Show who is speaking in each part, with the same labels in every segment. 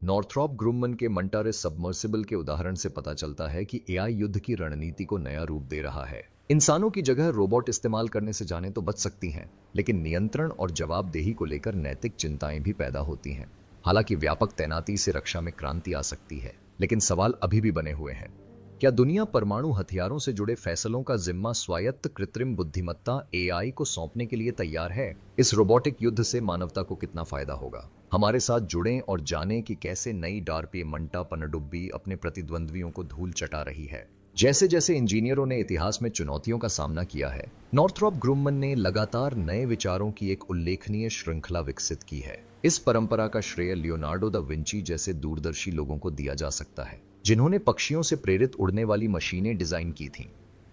Speaker 1: Northrop Grumman के मंटारे submersible के उदाहरण से पता चलता है कि एआई युद्ध की रणनीति को नया रूप दे रहा है। इंसानों की जगह रोबोट इस्तेमाल करने से जानें तो बच सकती हैं, लेकिन नियंत्रण और जवाबदेही को लेकर नैतिक चिंताएं भी पैदा होती हैं। हालांकि व्यापक तैनाती से रक्षा में क्रांति आ सकती है, लेकिन सवाल अभी भी बने हुए हैं। क्या दुनिया परमाणु हथियारों से जुड़े फैसलों का जिम्मा स्वायत्त कृत्रिम बुद्धिमत्ता एआई को सौंपने के लिए तैयार है? इस रोबोटिक युद्ध से मानवता को कितना फायदा होगा? हमारे साथ जुड़ें और जानें कि कैसे नई डार्पी मंटा पनडुब्बी अपने प्रतिद्वंद्वियों को धूल चटा रही है। जैसे जैसे इंजीनियरों ने इतिहास में चुनौतियों का सामना किया है, नॉर्थरॉप ग्रुमन ने लगातार नए विचारों की एक उल्लेखनीय श्रृंखला विकसित की है। इस परंपरा का श्रेय लियोनार्डो दा विंची जैसे दूरदर्शी लोगों को दिया जा सकता है, जिन्होंने पक्षियों से प्रेरित उड़ने वाली मशीनें डिजाइन की थीं।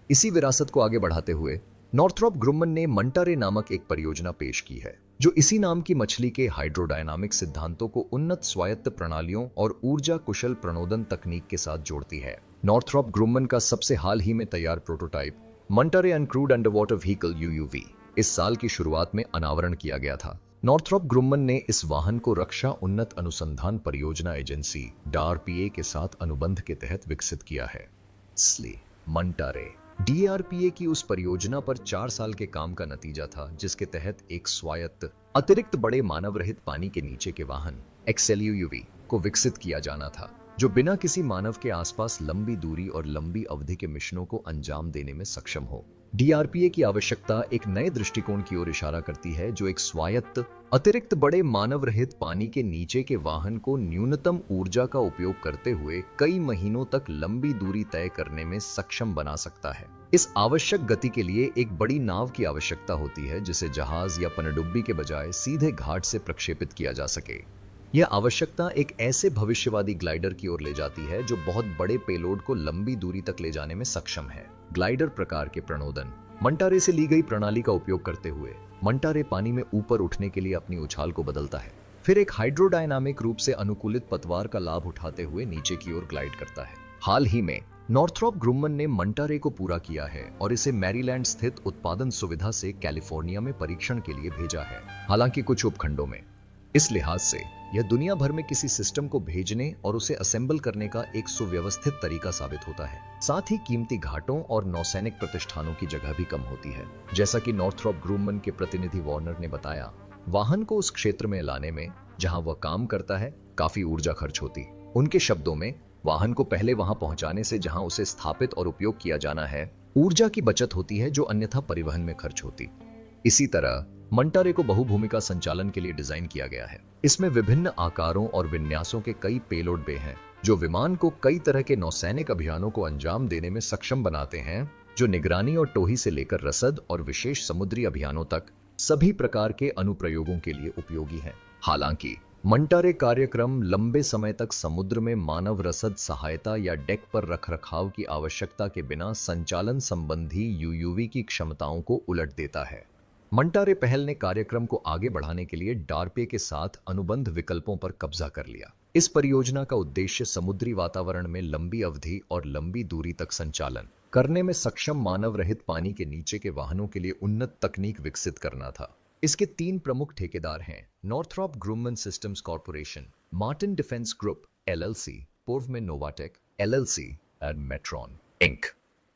Speaker 1: इसी विरासत को आगे बढ़ाते हुए नॉर्थरॉप ग्रुमन ने मंटारे नामक एक परियोजना पेश की है, जो इसी नाम की मछली के हाइड्रोडायनामिक सिद्धांतों को उन्नत स्वायत्त प्रणालियों और ऊर्जा कुशल प्रणोदन तकनीक के साथ जोड़ती है। नॉर्थरॉप ग्रुमन का सबसे हाल ही में तैयार प्रोटोटाइप मंटारे अनक्रूड अंडरवाटर व्हीकल यूयूवी इस साल की शुरुआत में अनावरण किया गया था। नॉर्थरॉप ग्रुमन ने इस वाहन को रक्षा उन्नत अनुसंधान परियोजना एजेंसी डारपीए के साथ अनुबंध के तहत विकसित किया है। इसलिए मंटारे डीआरपीए की उस परियोजना पर 4 साल के काम का नतीजा था, जिसके तहत एक स्वायत्त अतिरिक्त बड़े मानव रहित पानी के नीचे के वाहन एक्सएलयूवी को विकसित किया जाना था, जो बिना किसी मानव के आसपास लंबी दूरी और लंबी अवधि के मिशनों को अंजाम देने में सक्षम हो। डीआरपीए की आवश्यकता एक नए दृष्टिकोण की ओर इशारा करती है, जो एक स्वायत्त अतिरिक्त बड़े मानव रहित पानी के नीचे के वाहन को न्यूनतम ऊर्जा का उपयोग करते हुए कई महीनों तक लंबी दूरी तय करने में सक्षम बना सकता है। इस आवश्यक गति के लिए एक बड़ी नाव की आवश्यकता होती है, जिसे जहाज या पनडुब्बी के बजाय सीधे घाट से प्रक्षेपित किया जा सके। यह आवश्यकता एक ऐसे भविष्यवादी ग्लाइडर की ओर ले जाती है, जो बहुत बड़े पेलोड को लंबी दूरी तक ले जाने में सक्षम है। ग्लाइडर प्रकार के प्रणोदन मंटारे से ली गई प्रणाली का उपयोग करते हुए मंटारे पानी में ऊपर उठने के लिए अपनी उछाल को बदलता है, फिर एक हाइड्रोडायनामिक रूप से अनुकूलित पतवार का लाभ उठाते हुए नीचे की ओर ग्लाइड करता है। हाल ही में नॉर्थरॉप ग्रुमन ने मंटारे को पूरा किया है और इसे मैरीलैंड स्थित उत्पादन सुविधा से कैलिफोर्निया में परीक्षण के लिए भेजा है। हालांकि कुछ उपखंडों में इस लिहाज से यह दुनिया भर में किसी सिस्टम को भेजने और उसे असेंबल करने का एक सुव्यवस्थित तरीका साबित होता है। साथ ही कीमती घाटों और नौसैनिक प्रतिष्ठानों की जगह भी कम होती है। जैसा कि नॉर्थरॉप ग्रुमन के प्रतिनिधि वार्नर ने बताया, वाहन को उस क्षेत्र में लाने में जहां वह काम करता है काफी ऊर्जा खर्च होती। उनके शब्दों में, वाहन को पहले वहां पहुंचाने से जहां उसे स्थापित और उपयोग किया जाना है, ऊर्जा की बचत होती है, जो अन्यथा परिवहन में खर्च होती। इसी तरह मंटारे को बहुभूमिका संचालन के लिए डिजाइन किया गया है। इसमें विभिन्न आकारों और विन्यासों के कई पेलोड बे हैं, जो विमान को कई तरह के नौसैनिक अभियानों को अंजाम देने में सक्षम बनाते हैं, जो निगरानी और टोही से लेकर रसद और विशेष समुद्री अभियानों तक सभी प्रकार के अनुप्रयोगों के लिए उपयोगी हैं। हालांकि मंटारे कार्यक्रम लंबे समय तक समुद्र में मानव रसद सहायता या डेक पर रखरखाव की आवश्यकता के बिना संचालन संबंधी यूयूवी की क्षमताओं को उलट देता है। मंटारे पहल ने कार्यक्रम को आगे बढ़ाने के लिए डारपे के साथ अनुबंध विकल्पों पर कब्जा कर लिया। इस परियोजना का उद्देश्य समुद्री वातावरण में लंबी अवधि और लंबी दूरी तक संचालन करने में सक्षम मानव रहित पानी के नीचे के वाहनों के लिए उन्नत तकनीक विकसित करना था। इसके 3 प्रमुख ठेकेदार हैं: Northrop Grumman Systems Corporation, Martin Defense Group LLC, पूर्व में Novatek LLC and Metron Inc.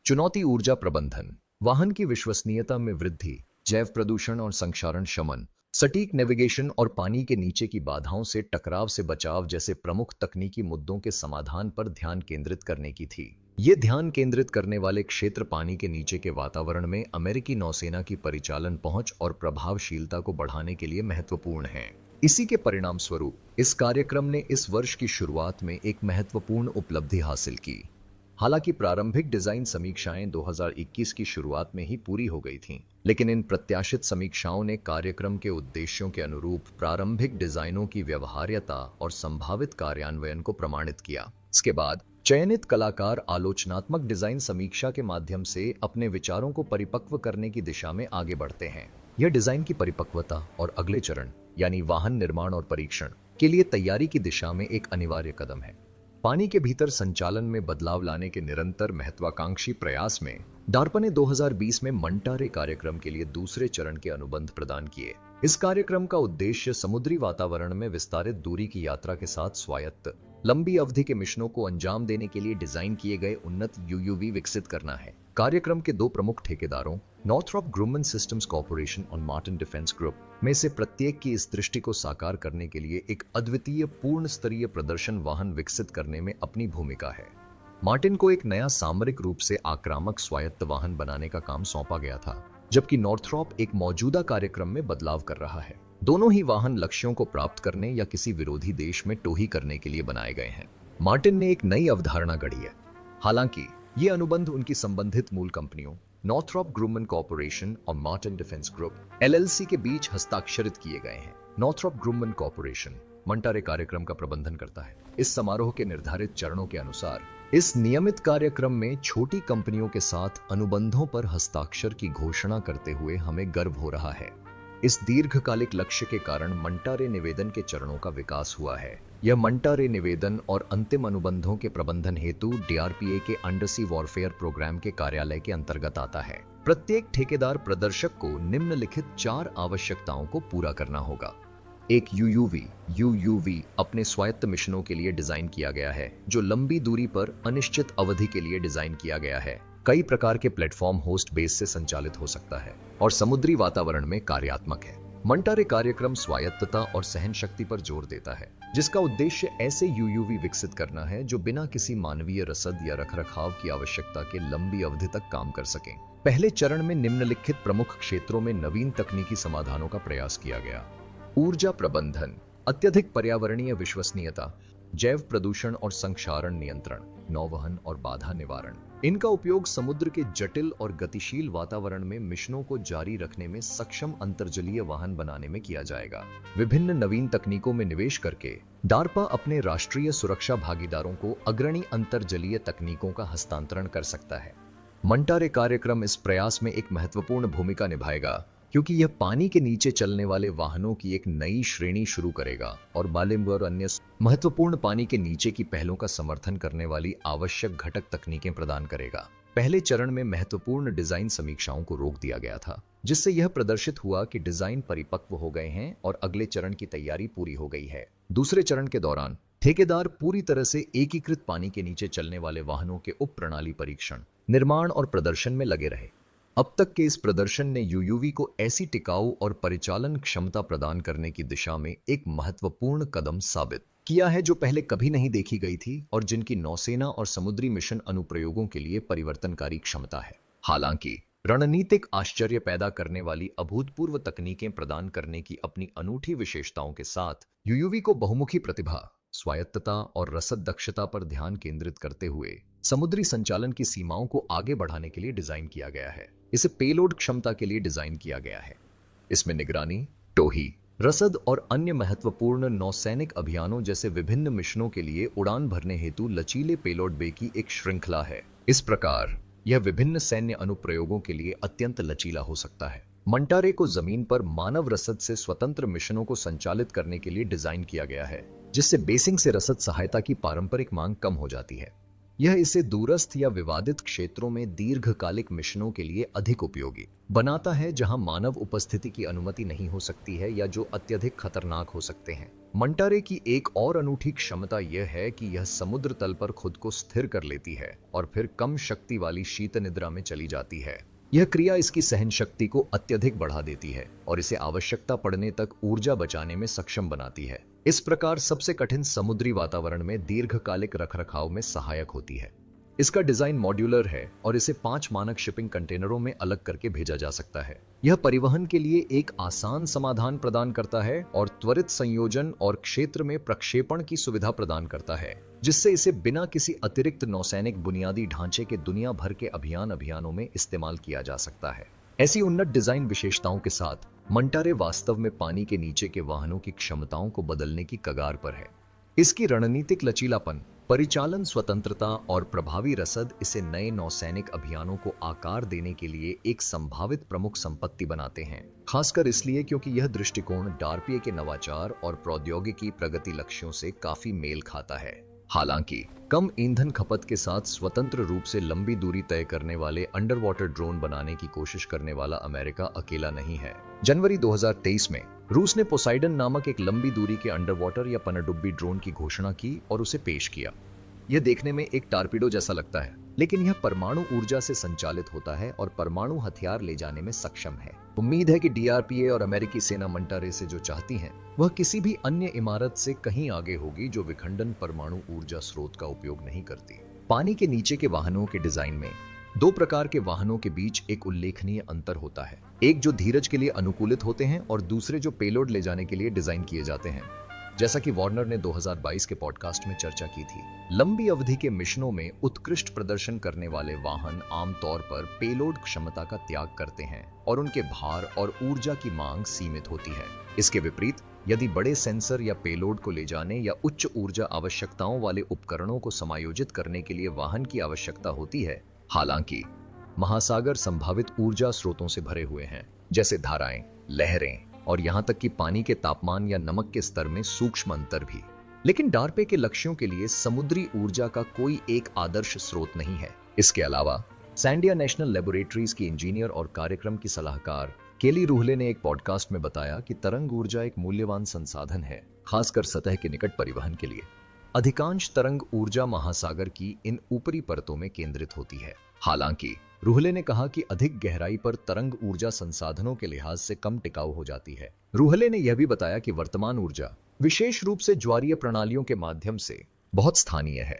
Speaker 1: चुनौती: ऊर्जा प्रबंधन, वाहन की विश्वसनीयता में वृद्धि, जैव प्रदूषण और संक्षारण शमन, सटीक नेविगेशन और पानी के नीचे की बाधाओं से टकराव से बचाव जैसे प्रमुख तकनीकी मुद्दों के समाधान पर ध्यान केंद्रित करने की थी। ये ध्यान केंद्रित करने वाले क्षेत्र पानी के नीचे के वातावरण में अमेरिकी नौसेना की परिचालन पहुंच और प्रभावशीलता को बढ़ाने के लिए महत्वपूर्ण हैं। इसी के परिणाम स्वरूप इस कार्यक्रम ने इस वर्ष की शुरुआत में एक महत्वपूर्ण उपलब्धि हासिल की। हालांकि प्रारंभिक डिजाइन समीक्षाएं 2021 की शुरुआत में ही पूरी हो गई थीं, लेकिन इन प्रत्याशित समीक्षाओं ने कार्यक्रम के उद्देश्यों के अनुरूप प्रारंभिक डिजाइनों की व्यवहार्यता और संभावित कार्यान्वयन को प्रमाणित किया। इसके बाद चयनित कलाकार आलोचनात्मक डिजाइन समीक्षा के माध्यम से अपने विचारों को परिपक्व करने की दिशा में आगे बढ़ते हैं। यह डिजाइन की परिपक्वता और अगले चरण यानी वाहन निर्माण और परीक्षण के लिए तैयारी की दिशा में एक अनिवार्य कदम है। पानी के भीतर संचालन में बदलाव लाने के निरंतर महत्वाकांक्षी प्रयास में डार्पा ने 2020 में मंटारे कार्यक्रम के लिए दूसरे चरण के अनुबंध प्रदान किए। इस कार्यक्रम का उद्देश्य समुद्री वातावरण में विस्तारित दूरी की यात्रा के साथ स्वायत्त लंबी अवधि के मिशनों को अंजाम देने के लिए डिजाइन किए गए उन्नत यूयूवी विकसित करना है। कार्यक्रम के 2 प्रमुख ठेकेदारों नॉर्थरॉप ग्रुमन सिस्टम्स कॉर्पोरेशन और मार्टिन डिफेंस ग्रुप में से प्रत्येक की इस दृष्टि को साकार करने के लिए एक अद्वितीय पूर्ण स्तरीय प्रदर्शन वाहन विकसित करने में अपनी भूमिका है। मार्टिन को एक नया सामरिक रूप से आक्रामक स्वायत्त वाहन बनाने का काम सौंपा गया था, जबकि नॉर्थरॉप एक मौजूदा कार्यक्रम में बदलाव कर रहा है। दोनों ही वाहन लक्ष्यों को प्राप्त करने या किसी विरोधी देश में टोही करने के लिए बनाए गए हैं। मार्टिन ने एक नई अवधारणा गढ़ी है। हालांकि ये अनुबंध उनकी संबंधित मूल कंपनियों नॉर्थरॉप ग्रुमन कॉर्पोरेशन और मार्टिन डिफेंस ग्रुप एलएलसी के बीच हस्ताक्षरित किए गए हैं। नॉर्थरॉप ग्रुमन कॉर्पोरेशन मंटारे कार्यक्रम का प्रबंधन करता है। इस समारोह के निर्धारित चरणों के अनुसार इस नियमित कार्यक्रम में छोटी कंपनियों के साथ अनुबंधों पर हस्ताक्षर की घोषणा करते हुए हमें गर्व हो रहा है। इस दीर्घकालिक लक्ष्य के कारण मंटारे निवेदन के चरणों का विकास हुआ है। यह मंटारे निवेदन और अंतिम अनुबंधों के प्रबंधन हेतु डीआरपीए के अंडरसी वॉरफेयर प्रोग्राम के कार्यालय के अंतर्गत आता है। प्रत्येक ठेकेदार प्रदर्शक को निम्नलिखित 4 आवश्यकताओं को पूरा करना होगा। एक यूयूवी अपने स्वायत्त मिशनों के लिए डिजाइन किया गया है, जो लंबी दूरी पर अनिश्चित अवधि के लिए डिजाइन किया गया है। कई प्रकार के प्लेटफॉर्म होस्ट बेस से संचालित हो सकता है और समुद्री वातावरण में कार्यात्मक है। मंटारे कार्यक्रम स्वायत्तता और सहन शक्ति पर जोर देता है, जिसका उद्देश्य ऐसे यूयूवी विकसित करना है जो बिना किसी मानवीय रसद या रखरखाव की आवश्यकता के लंबी अवधि तक काम कर सकें। पहले चरण में निम्नलिखित प्रमुख क्षेत्रों में नवीन तकनीकी समाधानों का प्रयास किया गया। ऊर्जा प्रबंधन, अत्यधिक पर्यावरणीय विश्वसनीयता, जैव प्रदूषण और संक्षारण नियंत्रण, नौवहन और बाधा निवारण। इनका उपयोग समुद्र के जटिल और गतिशील वातावरण में मिशनों को जारी रखने में सक्षम अंतर्जलीय वाहन बनाने में किया जाएगा। विभिन्न नवीन तकनीकों में निवेश करके डार्पा अपने राष्ट्रीय सुरक्षा भागीदारों को अग्रणी अंतर्जलीय तकनीकों का हस्तांतरण कर सकता है। मंटारे कार्यक्रम इस प्रयास में एक महत्वपूर्ण भूमिका निभाएगा, क्योंकि यह पानी के नीचे चलने वाले वाहनों की एक नई श्रेणी शुरू करेगा और बालिंग और अन्य महत्वपूर्ण पानी के नीचे की पहलों का समर्थन करने वाली आवश्यक घटक तकनीकें प्रदान करेगा। पहले चरण में महत्वपूर्ण डिजाइन समीक्षाओं को रोक दिया गया था, जिससे यह प्रदर्शित हुआ कि डिजाइन परिपक्व हो गए हैं और अगले चरण की तैयारी पूरी हो गई है। दूसरे चरण के दौरान ठेकेदार पूरी तरह से एकीकृत पानी के नीचे चलने वाले वाहनों के उप प्रणाली परीक्षण, निर्माण और प्रदर्शन में लगे रहे। अब तक के इस प्रदर्शन ने यूयूवी को ऐसी टिकाऊ और परिचालन क्षमता प्रदान करने की दिशा में एक महत्वपूर्ण कदम साबित किया है, जो पहले कभी नहीं देखी गई थी और जिनकी नौसेना और समुद्री मिशन अनुप्रयोगों के लिए परिवर्तनकारी क्षमता है। हालांकि रणनीतिक आश्चर्य पैदा करने वाली अभूतपूर्व तकनीकें प्रदान करने की अपनी अनूठी विशेषताओं के साथ यूयूवी को बहुमुखी प्रतिभा, स्वायत्तता और रसद दक्षता पर ध्यान केंद्रित करते हुए समुद्री संचालन की सीमाओं को आगे बढ़ाने के लिए डिजाइन किया गया है। इसे पेलोड क्षमता के लिए डिजाइन किया गया है। इसमें निगरानी, टोही, रसद और अन्य महत्वपूर्ण नौसैनिक अभियानों जैसे विभिन्न मिशनों के लिए उड़ान भरने हेतु लचीले पेलोड बे की एक श्रृंखला है। इस प्रकार यह विभिन्न सैन्य अनुप्रयोगों के लिए अत्यंत लचीला हो सकता है। मंटारे को जमीन पर मानव रसद से स्वतंत्र मिशनों को संचालित करने के लिए डिजाइन किया गया है, जिससे बेसिंग से रसद सहायता की पारंपरिक मांग कम हो जाती है। यह इसे दूरस्थ या विवादित क्षेत्रों में दीर्घकालिक मिशनों के लिए अधिक उपयोगी बनाता है, जहां मानव उपस्थिति की अनुमति नहीं हो सकती है या जो अत्यधिक खतरनाक हो सकते हैं। मंटारे की एक और अनूठी क्षमता यह है कि यह समुद्र तल पर खुद को स्थिर कर लेती है और फिर कम शक्ति वाली शीत निद्रा में चली जाती है। यह क्रिया इसकी सहन शक्ति को अत्यधिक बढ़ा देती है और इसे आवश्यकता पड़ने तक ऊर्जा बचाने में सक्षम बनाती है। इस प्रकार सबसे कठिन समुद्री वातावरण में दीर्घकालिक रखरखाव में सहायक होती है। इसका डिजाइन मॉड्यूलर है और इसे 5 मानक शिपिंग कंटेनरों में अलग करके भेजा जा सकता है। यह परिवहन के लिए एक आसान समाधान प्रदान करता है और त्वरित संयोजन और क्षेत्र में प्रक्षेपण की सुविधा प्रदान करता है, जिससे इसे बिना किसी अतिरिक्त नौसैनिक बुनियादी ढांचे के दुनिया भर के अभियानों में इस्तेमाल किया जा सकता है। ऐसी उन्नत डिजाइन विशेषताओं के साथ मंटारे वास्तव में पानी के नीचे के वाहनों की क्षमताओं को बदलने की कगार पर है। इसकी रणनीतिक लचीलापन, परिचालन स्वतंत्रता और प्रभावी रसद इसे नए नौसैनिक अभियानों को आकार देने के लिए एक संभावित प्रमुख संपत्ति बनाते हैं, खासकर इसलिए क्योंकि यह दृष्टिकोण डार्पीए के नवाचार और प्रौद्योगिकी प्रगति लक्ष्यों से काफी मेल खाता है। हालांकि कम ईंधन खपत के साथ स्वतंत्र रूप से लंबी दूरी तय करने वाले अंडर वाटर ड्रोन बनाने की कोशिश करने वाला अमेरिका अकेला नहीं है। जनवरी 2023 में रूस ने पोसाइडन नामक एक लंबी दूरी के अंडर वाटर या पनडुब्बी ड्रोन की घोषणा की और उसे पेश किया। यह देखने में एक टारपीडो जैसा लगता है, लेकिन यह परमाणु ऊर्जा से संचालित होता है और परमाणु हथियार ले जाने में सक्षम है। उम्मीद है कि डीआरपीए और अमेरिकी सेना मंटारे से जो चाहती है वह किसी भी अन्य इमारत से कहीं आगे होगी जो विखंडन परमाणु ऊर्जा स्रोत का उपयोग नहीं करती। पानी के नीचे के वाहनों के डिजाइन में दो प्रकार के वाहनों के बीच एक उल्लेखनीय अंतर होता है, एक जो धीरज के लिए अनुकूलित होते हैं और दूसरे जो पेलोड ले जाने के लिए डिजाइन किए जाते हैं। जैसा कि वार्नर ने 2022 के पॉडकास्ट में चर्चा की थी, लंबी अवधि के मिशनों में उत्कृष्ट प्रदर्शन करने वाले वाहन आमतौर पर पेलोड क्षमता का त्याग करते हैं और उनके भार और ऊर्जा की मांग सीमित होती है। इसके विपरीत, यदि बड़े सेंसर या पेलोड को ले जाने या उच्च ऊर्जा आवश्यकताओं वाले उपकरणों को समायोजित करने के लिए वाहन की आवश्यकता होती है। हालांकि महासागर संभावित ऊर्जा स्रोतों से भरे हुए हैं, जैसे धाराएं, लहरें और यहां तक कि पानी के तापमान या नमक के स्तर में सूक्ष्म अंतर भी। लेकिन डार्पे के लक्ष्यों के लिए समुद्री ऊर्जा का कोई एक आदर्श स्रोत नहीं है। इसके अलावा सैंडिया नेशनल लेबोरेटरीज की इंजीनियर और कार्यक्रम की सलाहकार केली रूहले ने एक पॉडकास्ट में बताया कि तरंग ऊर्जा एक मूल्यवान संसाधन है, खासकर सतह के निकट परिवहन के लिए। अधिकांश तरंग ऊर्जा महासागर की इन ऊपरी परतों में केंद्रित होती है। हालांकि रूहले ने कहा कि अधिक गहराई पर तरंग ऊर्जा संसाधनों के लिहाज से कम टिकाऊ हो जाती है। रूहले ने यह भी बताया कि वर्तमान ऊर्जा विशेष रूप से ज्वारीय प्रणालियों के माध्यम से बहुत स्थानीय है।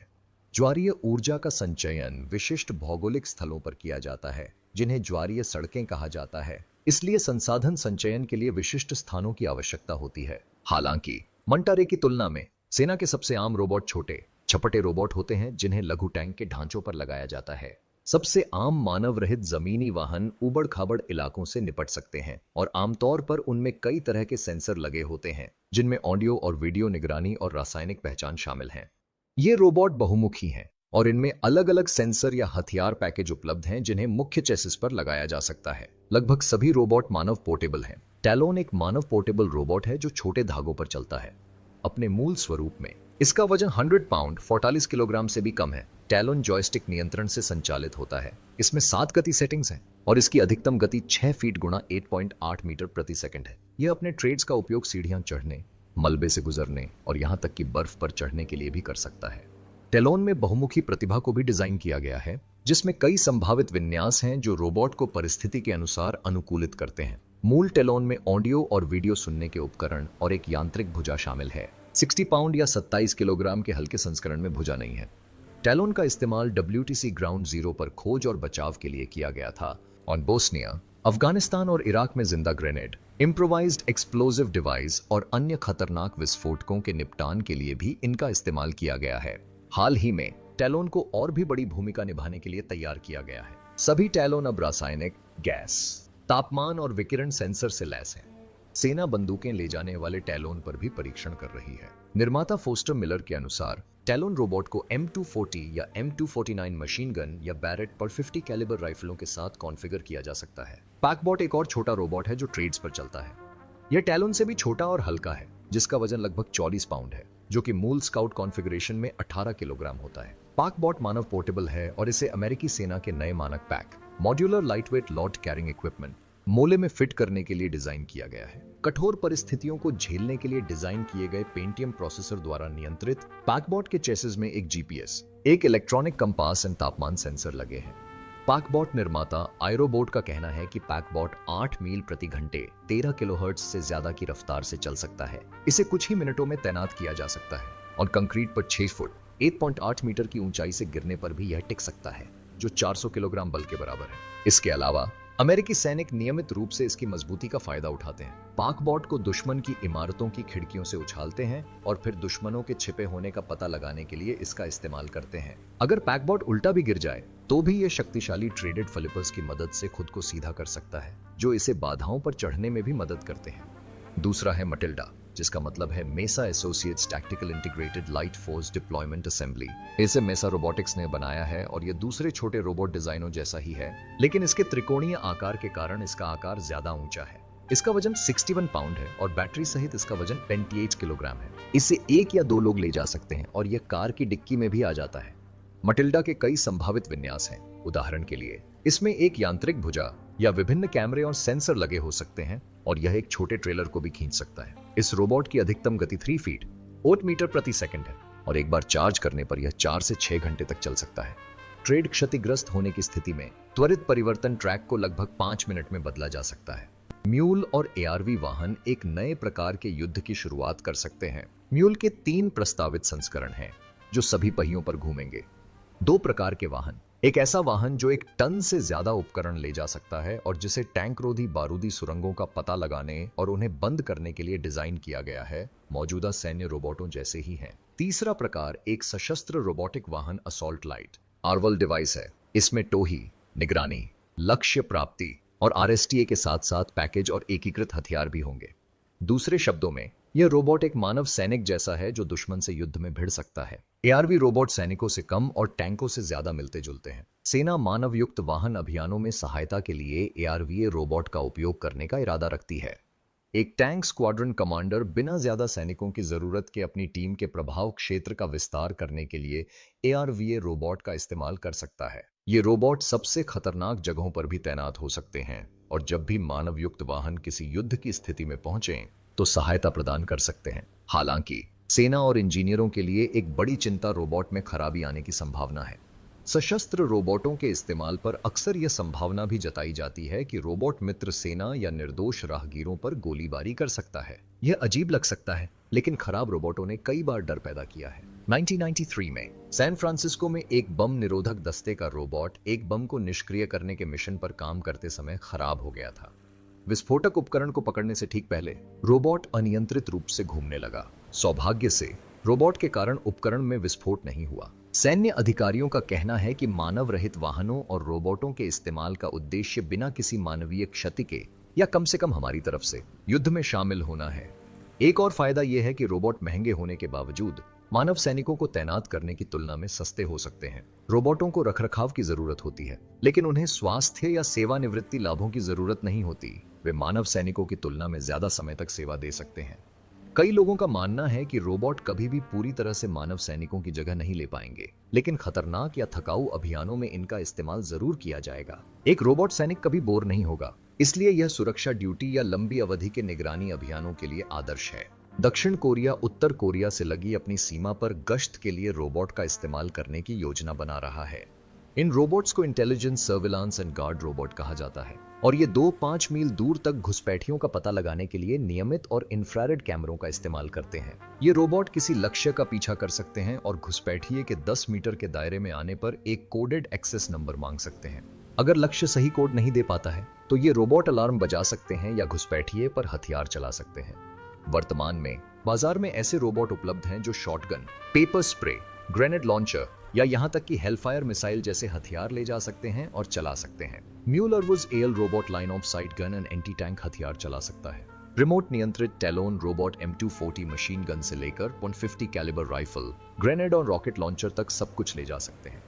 Speaker 1: ज्वारीय ऊर्जा का संचयन विशिष्ट भौगोलिक स्थलों पर किया जाता है, जिन्हें ज्वारीय सड़कें कहा जाता है। इसलिए संसाधन संचयन के लिए विशिष्ट स्थानों की आवश्यकता होती है। हालांकि मंटारे की तुलना में सेना के सबसे आम रोबोट छोटे छपटे रोबोट होते हैं, जिन्हें लघु टैंक के ढांचों पर लगाया जाता है। सबसे आम मानव रहित जमीनी वाहन उबड़ खाबड़ इलाकों से निपट सकते हैं और आमतौर पर उनमें कई तरह के सेंसर लगे होते हैं, जिनमें ऑडियो और वीडियो निगरानी और रासायनिक पहचान शामिल हैं। ये रोबोट बहुमुखी हैं और इनमें अलग अलग सेंसर या हथियार पैकेज उपलब्ध हैं, जिन्हें मुख्य चेसिस पर लगाया जा सकता है। लगभग सभी रोबोट मानव पोर्टेबल हैं। टैलोन एक मानव पोर्टेबल रोबोट है जो छोटे धागों पर चलता है। अपने मूल स्वरूप में इसका वजन 100 पाउंड 44 किलोग्राम से भी कम है। टैलोन जॉयस्टिक नियंत्रण से संचालित होता है। इसमें 7 गति सेटिंग्स हैं और इसकी अधिकतम गति 6 फीट गुणा 8.8 मीटर प्रति सेकंड है। यह अपने ट्रेड्स का उपयोग सीढ़ियां चढ़ने, मलबे से गुजरने और यहां तक कि बर्फ पर चढ़ने के लिए भी कर सकता है। टैलोन में बहुमुखी प्रतिभा को भी डिजाइन किया गया है, जिसमें कई संभावित विन्यास हैं जो रोबोट को परिस्थिति के अनुसार अनुकूलित करते हैं। मूल टैलोन में ऑडियो और वीडियो सुनने के उपकरण और एक यांत्रिक भुजा शामिल है। 60 पाउंड या 27 किलोग्राम के हल्के संस्करण में भुजा नहीं है। टैलोन का इस्तेमाल WTC ग्राउंड जीरो पर खोज और बचाव के लिए किया गया था और बोस्निया, अफगानिस्तान और इराक में जिंदा ग्रेनेड, इम्प्रोवाइज्ड एक्सप्लोजिव डिवाइस और अन्य खतरनाक विस्फोटकों के निपटान के लिए भी इनका इस्तेमाल किया गया है। हाल ही में टैलोन को और भी बड़ी भूमिका निभाने के लिए तैयार किया गया है। सभी टैलोन अब रासायनिक, गैस, तापमान और विकिरण सेंसर से लैस हैं। सेना बंदूकें ले जाने वाले टैलोन पर भी परीक्षण कर रही है। निर्माता फोस्टर मिलर के अनुसार टैलोन रोबोट को M240 या M249 मशीन गन या बैरेट पर 50 कैलिबर राइफलों के साथ कॉन्फ़िगर किया जा सकता है। पैकबॉट एक और छोटा रोबोट है जो ट्रेड्स पर चलता है। यह टैलोन से भी छोटा और हल्का है, जिसका वजन लगभग 24 पाउंड है, जो कि मूल स्काउट कॉन्फ़िगरेशन में 18 किलोग्राम होता है। पैकबॉट मानव पोर्टेबल है और इसे अमेरिकी सेना के नए मानक pack, modular lightweight load carrying equipment, MOLLE में फिट करने के लिए डिजाइन किया गया है। कठोर परिस्थितियों को झेलने के लिए डिजाइन किए गए पेंटियम प्रोसेसर द्वारा नियंत्रित पैकबॉट के चेसिस में एक GPS, एक इलेक्ट्रॉनिक कंपास और तापमान सेंसर लगे हैं। पैकबॉट निर्माता आयरोबोट का कहना है कि पैकबॉट 8 मील प्रति घंटे 13 किलोहर्ट्ज से ज्यादा की रफ्तार से चल सकता है। इसे कुछ ही मिनटों में तैनात किया जा सकता है और कंक्रीट पर 6 फुट 1.8 मीटर की ऊंचाई से गिरने पर भी यह टिक सकता है, जो 400 किलोग्राम बल के बराबर है। इसके अलावा अमेरिकी सैनिक नियमित रूप से इसकी मजबूती का फायदा उठाते हैं। पैकबॉट को दुश्मन की इमारतों की खिड़कियों से उछालते हैं और फिर दुश्मनों के छिपे होने का पता लगाने के लिए इसका इस्तेमाल करते हैं। अगर पैकबॉट उल्टा भी गिर जाए तो भी यह शक्तिशाली ट्रेडेड फ्लिपर्स की मदद से खुद को सीधा कर सकता है, जो इसे बाधाओं पर चढ़ने में भी मदद करते हैं। दूसरा है मटिल्डा, जिसका मतलब है Mesa Associates tactical integrated light force deployment assembly. इसे मेसा रोबोटिक्स ने बनाया है और यह दूसरे छोटे रोबोट डिजाइनों जैसा ही है, लेकिन इसके त्रिकोणीय आकार के कारण इसका आकार ज्यादा ऊंचा है। इसका वजन 61 पाउंड है और बैटरी सहित इसका वजन 28 किलोग्राम है। इसे 1 या 2 लोग ले जा सकते हैं और यह कार की डिक्की में भी आ जाता है। मटिल्डा के कई संभावित विन्यास हैं। उदाहरण के लिए इसमें एक यांत्रिक भुजा या विभिन्न कैमरे और सेंसर लगे हो सकते हैं और यह एक छोटे ट्रेलर को भी खींच सकता है। इस रोबोट की अधिकतम गति 3 फीट 8 मीटर प्रति सेकंड है और एक बार चार्ज करने पर यह 4 से 6 घंटे तक चल सकता है। ट्रेड क्षतिग्रस्त होने की स्थिति में त्वरित परिवर्तन ट्रैक को लगभग 5 मिनट में बदला जा सकता है। म्यूल और एआरवी वाहन एक नए प्रकार के युद्ध की शुरुआत कर सकते हैं। म्यूल के 3 प्रस्तावित संस्करण हैं जो सभी पहियों पर घूमेंगे। 2 प्रकार के वाहन, एक ऐसा वाहन जो 1 टन से ज्यादा उपकरण ले जा सकता है और जिसे टैंक रोधी बारूदी सुरंगों का पता लगाने और उन्हें बंद करने के लिए डिजाइन किया गया है, मौजूदा सैन्य रोबोटों जैसे ही है। तीसरा प्रकार एक सशस्त्र रोबोटिक वाहन असॉल्ट लाइट आर्वल डिवाइस है। इसमें टोही, निगरानी, लक्ष्य प्राप्ति और आरएसटीए के साथ साथ पैकेज और एकीकृत हथियार भी होंगे। दूसरे शब्दों में यह रोबोट एक मानव सैनिक जैसा है जो दुश्मन से युद्ध में भिड़ सकता है। एआरवी रोबोट सैनिकों से कम और टैंकों से ज्यादा मिलते जुलते हैं। सेना मानव युक्त वाहन अभियानों में सहायता के लिए एआरवीए रोबोट का उपयोग करने का इरादा रखती है। एक टैंक स्क्वाड्रन कमांडर बिना ज्यादा सैनिकों की जरूरत के अपनी टीम के प्रभाव क्षेत्र का विस्तार करने के लिए एआरवीए रोबोट का इस्तेमाल कर सकता है। ये रोबोट सबसे खतरनाक जगहों पर भी तैनात हो सकते हैं और जब भी मानव युक्त वाहन किसी युद्ध की स्थिति में पहुंचे तो सहायता प्रदान कर सकते हैं। हालांकि सेना और इंजीनियरों के लिए एक बड़ी चिंता रोबोट में खराबी आने की संभावना है। सशस्त्र रोबोटों के इस्तेमाल पर अक्सर यह संभावना भी जताई जाती है कि रोबोट मित्र सेना या निर्दोष राहगीरों पर गोलीबारी कर सकता है। यह अजीब लग सकता है, लेकिन खराब रोबोटों ने कई बार डर पैदा किया है। 1993 में सैन फ्रांसिस्को में एक बम निरोधक दस्ते का रोबोट एक बम को निष्क्रिय करने के मिशन पर काम करते समय खराब हो गया था। विस्फोटक उपकरण को पकड़ने से ठीक पहले रोबोट अनियंत्रित रूप से घूमने लगा। सौभाग्य से रोबोट के कारण उपकरण में विस्फोट नहीं हुआ। सैन्य अधिकारियों का कहना है कि मानव रहित वाहनों और रोबोटों के इस्तेमाल का उद्देश्य बिना किसी मानवीय क्षति के या कम से कम हमारी तरफ से युद्ध में शामिल होना है। एक और फायदा यह है कि रोबोट महंगे होने के बावजूद मानव सैनिकों को तैनात करने की तुलना में सस्ते हो सकते हैं। रोबोटों को रखरखाव की जरूरत होती है, लेकिन उन्हें स्वास्थ्य या सेवानिवृत्ति लाभों की जरूरत नहीं होती। वे मानव सैनिकों की तुलना में ज्यादा समय तक सेवा दे सकते हैं। कई लोगों का मानना है कि रोबोट कभी भी पूरी तरह से मानव सैनिकों की जगह नहीं ले पाएंगे, लेकिन खतरनाक या थकाऊ अभियानों में इनका इस्तेमाल जरूर किया जाएगा। एक रोबोट सैनिक कभी बोर नहीं होगा, इसलिए यह सुरक्षा ड्यूटी या लंबी अवधि के निगरानी अभियानों के लिए आदर्श है। दक्षिण कोरिया उत्तर कोरिया से लगी अपनी सीमा पर गश्त के लिए रोबोट का इस्तेमाल करने की योजना बना रहा है। इन रोबोट्स को intelligence, surveillance and guard robot कहा जाता है और ये 2-5 मील दूर तक घुसपैठियों का पता लगाने के लिए नियमित और इंफ्रारेड कैमरों का इस्तेमाल करते हैं। ये रोबोट किसी लक्ष्य का पीछा कर सकते हैं और घुसपैठिए के 10 मीटर के दायरे में आने पर एक कोडेड एक्सेस नंबर मांग सकते हैं। अगर लक्ष्य सही कोड नहीं दे पाता है तो ये रोबोट अलार्म बजा सकते हैं या घुसपैठिए पर हथियार चला सकते हैं। वर्तमान में बाजार में ऐसे रोबोट उपलब्ध हैं जो shotgun, paper spray, grenade launcher या यहां तक कि हेलफायर मिसाइल जैसे हथियार ले जा सकते हैं और चला सकते हैं। Muller-was L robot line of site gun and anti tank हथियार चला सकता है। रिमोट नियंत्रित टेलोन रोबोट M240 मशीन गन से लेकर 150 कैलिबर राइफल, ग्रेनेड और रॉकेट लॉन्चर तक सब कुछ ले जा सकते हैं।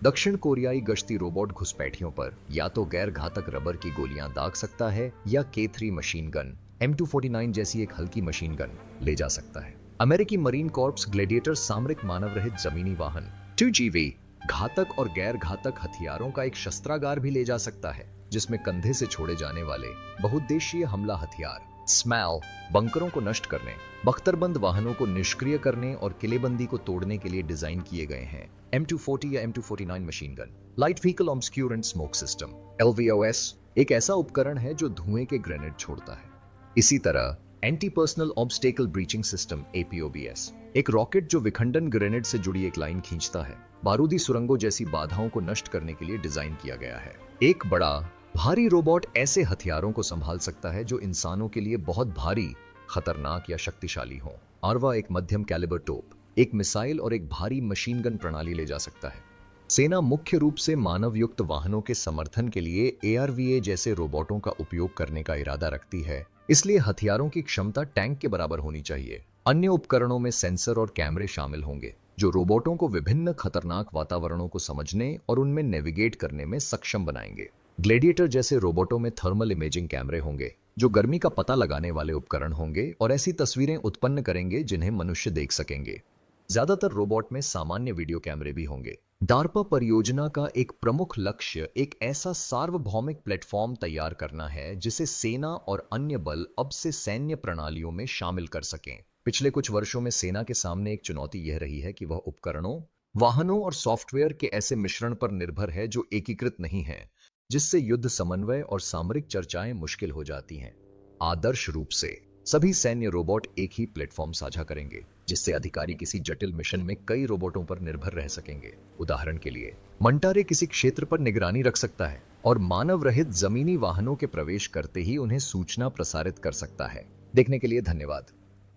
Speaker 1: दक्षिण कोरियाई गश्ती रोबोट घुसपैठियों पर या तो गैर घातक रबर की गोलियां दाग सकता है या K3 मशीन गन, M249 जैसी एक हल्की मशीन गन ले जा सकता है। अमेरिकी मरीन कॉर्प्स ग्लेडिएटर सामरिक मानव रहित जमीनी वाहन 2GV घातक और गैर घातक हथियारों का एक शस्त्रागार भी ले जा सकता है, जिसमें कंधे से छोड़े जाने वाले बहुउद्देशीय हमला हथियार, स्मैल बंकरों को नष्ट करने, बख्तरबंद वाहनों को निष्क्रिय करने और किलेबंदी को तोड़ने के लिए डिजाइन किए गए हैं। M240 या M249 machine gun, light vehicle obscurant smoke system LVOS एक ऐसा उपकरण है जो धुएं के ग्रेनेड छोड़ता है। इसी तरह anti personal obstacle breaching system APOBS एक रॉकेट जो विखंडन ग्रेनेड से जुड़ी एक लाइन खींचता है, बारूदी सुरंगों जैसी बाधाओं को नष्ट करने के लिए डिजाइन किया गया है। एक बड़ा भारी रोबोट ऐसे हथियारों को संभाल सकता है जो इंसानों के लिए बहुत भारी, खतरनाक या शक्तिशाली हो। आरवा एक मध्यम कैलिबर तोप, एक मिसाइल और एक भारी मशीन गन प्रणाली ले जा सकता है। सेना मुख्य रूप से मानव युक्त वाहनों के समर्थन के लिए ARVA जैसे रोबोटों का उपयोग करने का इरादा रखती है, इसलिए हथियारों की क्षमता टैंक के बराबर होनी चाहिए। अन्य उपकरणों में सेंसर और कैमरे शामिल होंगे जो रोबोटों को विभिन्न खतरनाक वातावरणों को समझने और उनमें नेविगेट करने में सक्षम बनाएंगे। ग्लेडिएटर जैसे रोबोटों में थर्मल इमेजिंग कैमरे होंगे जो गर्मी का पता लगाने वाले उपकरण होंगे और ऐसी तस्वीरें उत्पन्न करेंगे जिन्हें मनुष्य देख सकेंगे। ज्यादातर रोबोट में सामान्य वीडियो कैमरे भी होंगे। डार्पा परियोजना का एक प्रमुख लक्ष्य एक ऐसा सार्वभौमिक प्लेटफॉर्म तैयार करना है जिसे सेना और अन्य बल अब से सैन्य प्रणालियों में शामिल कर सकें। पिछले कुछ वर्षों में सेना के सामने एक चुनौती यह रही है कि वह उपकरणों, वाहनों और सॉफ्टवेयर के ऐसे मिश्रण पर निर्भर है जो एकीकृत नहीं है, जिससे युद्ध समन्वय और सामरिक चर्चाएं मुश्किल हो जाती हैं। आदर्श रूप से सभी सैन्य रोबोट एक ही प्लेटफॉर्म साझा करेंगे, जिससे अधिकारी किसी जटिल मिशन में कई रोबोटों पर निर्भर रह सकेंगे। उदाहरण के लिए, मंटारे किसी क्षेत्र पर निगरानी रख सकता है और मानव रहित जमीनी वाहनों के प्रवेश करते ही उन्हें सूचना प्रसारित कर सकता है। देखने के लिए धन्यवाद।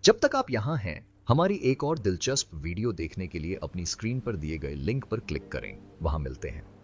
Speaker 1: जब तक आप यहाँ हैं, हमारी एक और दिलचस्प वीडियो देखने के लिए अपनी स्क्रीन पर दिए गए लिंक पर क्लिक करें। वहां मिलते हैं।